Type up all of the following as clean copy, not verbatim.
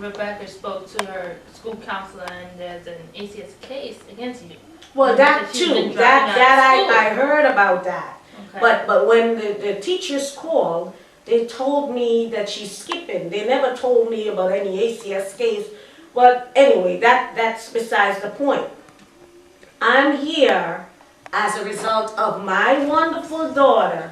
Rebecca spoke to her school counselor and there's an ACS case against you. Well, that she's been too, dropping out of I school. heard about that. Okay. But when the teachers called, they told me that she's skipping. They never told me about any ACS case. But anyway, that's besides the point. I'm here as a result of my wonderful daughter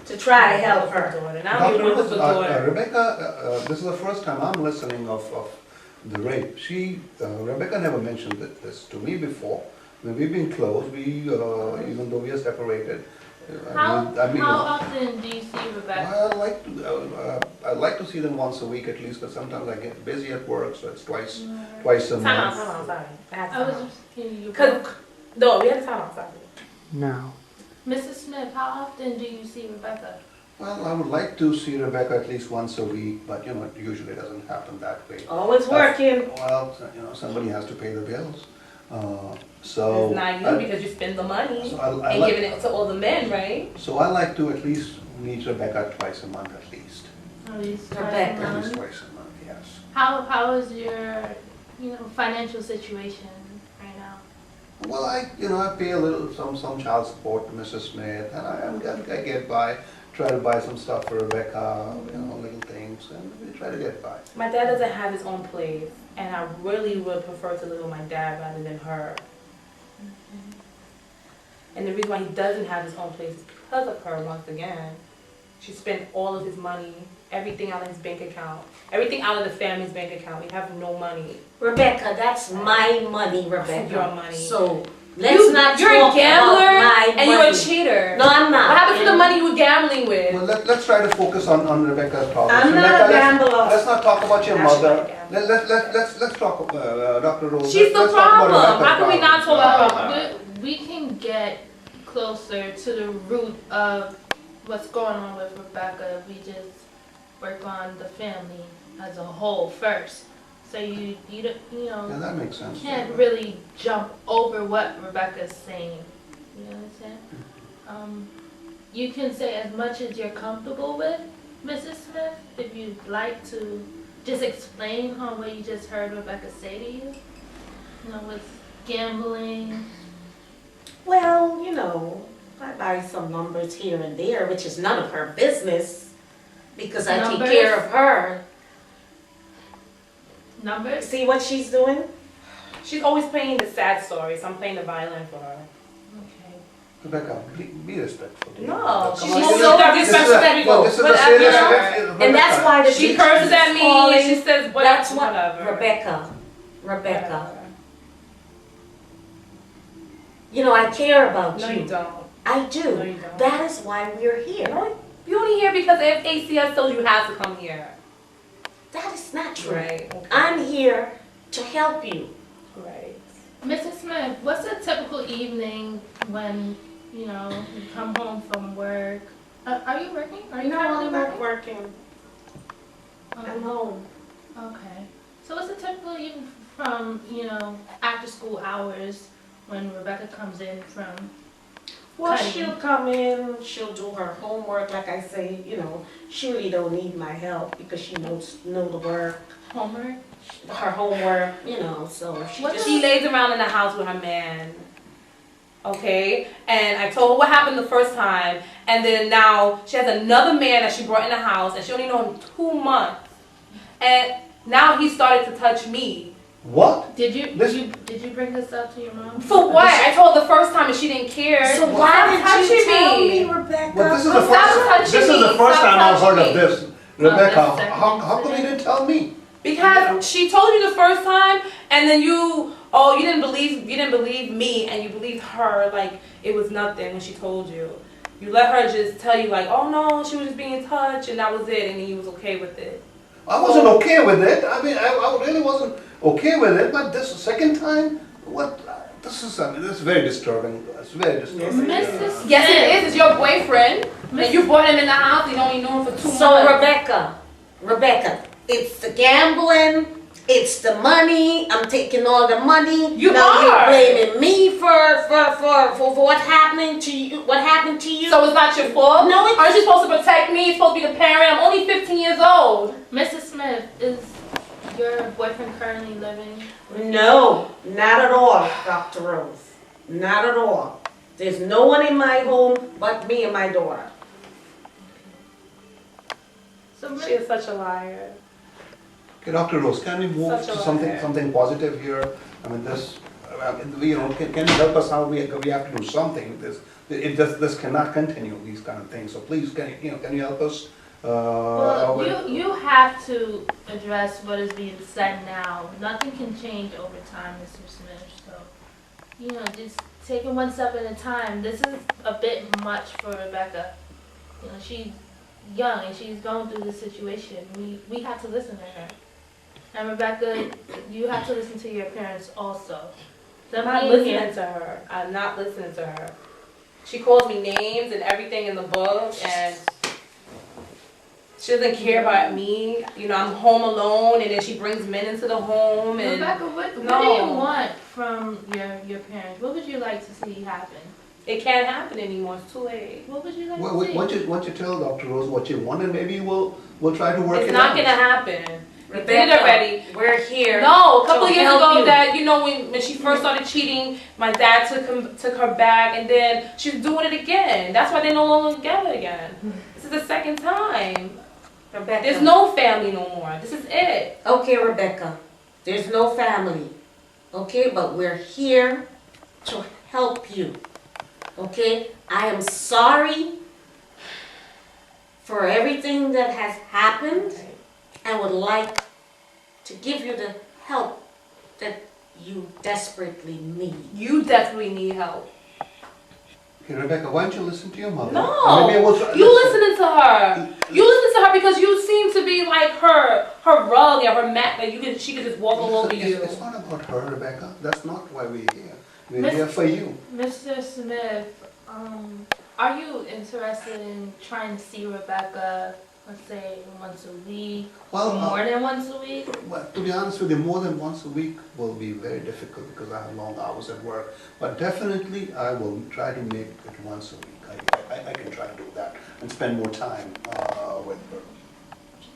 to try to help her. Now, Wonderful daughter. Rebecca, this is the first time I'm listening of the rape. Rebecca never mentioned this to me before. When we've been close, even though we are separated. How often do you see Rebecca? I like to see them once a week at least, but sometimes I get busy at work, so it's twice a Time month. out, sorry. I had I time was out. just thinking you. Cause, no, we had a time out, sorry. No. Mrs. Smith, how often do you see Rebecca? Well, I would like to see Rebecca at least once a week, but it usually doesn't happen that way. Always working. Well, somebody has to pay the bills. So It's not you because you spend the money so and giving it to all the men, right? So I like to at least meet Rebecca twice a month at least. At least twice a Rebecca. At least month? twice a month, yes. How is your financial situation right now? Well, I pay a little some child support to Mrs. Smith, and I get by. Try to buy some stuff for Rebecca, little things, and we try to get by. My dad doesn't have his own place, and I really would prefer to live with my dad rather than her. And the reason why he doesn't have his own place is because of her, once again. She spent all of his money, everything out of his bank account, everything out of the family's bank account. We have no money. Rebecca, that's my money, Rebecca. Your money. So let's not You're talk a gambler about my and money. you're a cheater. No, I'm not. What happened to the money you were gambling with? Well, let's try to focus on Rebecca's problem. I'm So not Rebecca, a gambler. Let's not talk about your Actually, mother. not a gambler. Let's talk, Dr. Rose. She's the let's talk about problem. Rebecca's How can we problem. not talk about her? We can get closer to the root of what's going on with Rebecca if we just work on the family as a whole first. So you Yeah, that makes sense. can't really jump over what Rebecca's saying. You understand? You can say as much as you're comfortable with, Mrs. Smith, if you'd like to just explain on what you just heard Rebecca say to you. With gambling. Well, I buy some numbers here and there, which is none of her business, because I Numbers? take care of her. Numbers? See what she's doing? She's always playing the sad story, so I'm playing the violin for her. Okay. Rebecca, be respectful. No, Come she's on, so this is a- disrespectful. no, this is a Whatever. serious- And that's why the She teachers curses at is me, calling- and she says whatever. That's what, whatever. Rebecca, Whatever. I care about No, you. you don't. I do. No, you don't. That is why we're here. No, you only here because if ACS told you have to come here. That is not true. Right. Okay. I'm here to help you. Right. Mrs. Smith, what's a typical evening when, you come home from work? Are you working? Are you currently working? working. I'm home. Okay. So what's a typical evening from, after school hours when Rebecca comes in from Well, cutting? she'll come in, she'll do her homework, like I say, she really don't need my help because she knows the work, homework? her homework, so she What just... She lays around in the house with her man. Okay? And I told her what happened the first time. And then now she has another man that she brought in the house and she only known him 2 months. And now he started to touch me. What? Did you This- did you bring this up to your mom? For what? I told her the first time and she didn't care. So why did touching you tell me? me, Rebecca? Well, this is Stop touching me. Stop I've heard touching of this. Rebecca, that's the how second come you incident. didn't tell me? Because she told you the first time, and then you didn't believe me, and you believed her like it was nothing when she told you. You let her just tell you like, oh no, she was just being touched, and that was it, and then you was okay with it. I wasn't okay with it. I mean, I really wasn't okay with it. But this second time, what? This is very disturbing. It's very disturbing. Mrs. Yes, it is. It's your boyfriend, and you brought him in the house. You only knew him for 2 months. So Rebecca, it's the gambling, it's the money, I'm taking all the money. You now are. You're blaming me for what happened to you. So it's not your fault? No, it's- Aren't you supposed to protect me? You're supposed to be the parent. I'm only 15 years old. Mrs. Smith, is your boyfriend currently living? No, not at all, Dr. Rose. Not at all. There's no one in my home but me and my daughter. So She is such a liar. Okay, Dr. Rose, can we move Such a to something, liar. something positive here? I mean, this, you know, can you help us out? We have to do something. This cannot continue, these kind of things. So please, can you help us? Well, you have to address what is being said now. Nothing can change over time, Mr. Smith. So, you know, just taking one step at a time. This is a bit much for Rebecca. You know, she's young and she's going through this situation. We have to listen to her. And Rebecca, you have to listen to your parents also. I'm not listening to her. I'm not listening to her. She calls me names and everything in the book, and she doesn't care about me. You know, I'm home alone, and then she brings men into the home. And Rebecca, what do you No. want from your parents? What would you like to see happen? it can't happen anymore. It's too late. What would you like Why to see? don't you tell Dr. Rose what you want, and maybe we'll try to work It's it not out. gonna happen. We did it Rebecca, already. we're here. No, a couple to of years help ago, you. that when she first started cheating, my dad took her back, and then she's doing it again. That's why they're no longer together again. This is the second time. Rebecca. There's no family no more. This is it. Okay, Rebecca, there's no family, okay, but we're here to help you, okay? I am sorry for everything that has happened and would like to give you the help that you desperately need. You definitely need help. Okay, Rebecca, why don't you listen to your mother? No, And maybe we'll try- you listening to her. You listen to her because you seem to be like her rug and her mat that she could just walk all over you. It's not about her, Rebecca. That's not why we're here. We're Miss- here for you. Mr. Smith, are you interested in trying to see Rebecca, let's say once a week, Well, or more than once a week? Well, to be honest with you, more than once a week will be very difficult because I have long hours at work. But definitely, I will try to make it once a week. I can try to do that and spend more time with her.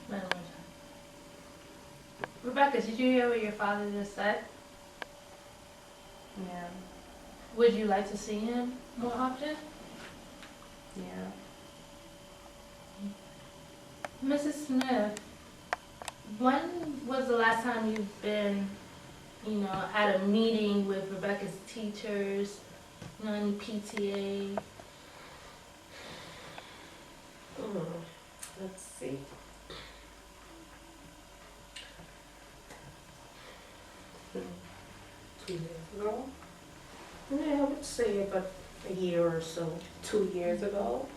No, no. Rebecca, did you hear what your father just said? Yeah, Would you like to see him more often? yeah. Mrs. Smith, when was the last time you've been, at a meeting with Rebecca's teachers, any PTA? Let's see. Hmm. 2 years ago. Yeah, I would say about a year or so. 2 years ago.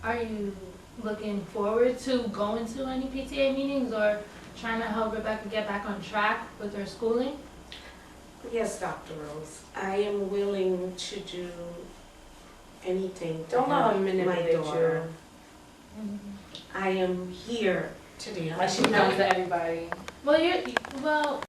Are you looking forward to going to any PTA meetings or trying to help Rebecca get back on track with her schooling? Yes, Dr. Rose, I am willing to do anything to Don't let her help my manipulate daughter. you. I am here today. Like she does to everybody. Well,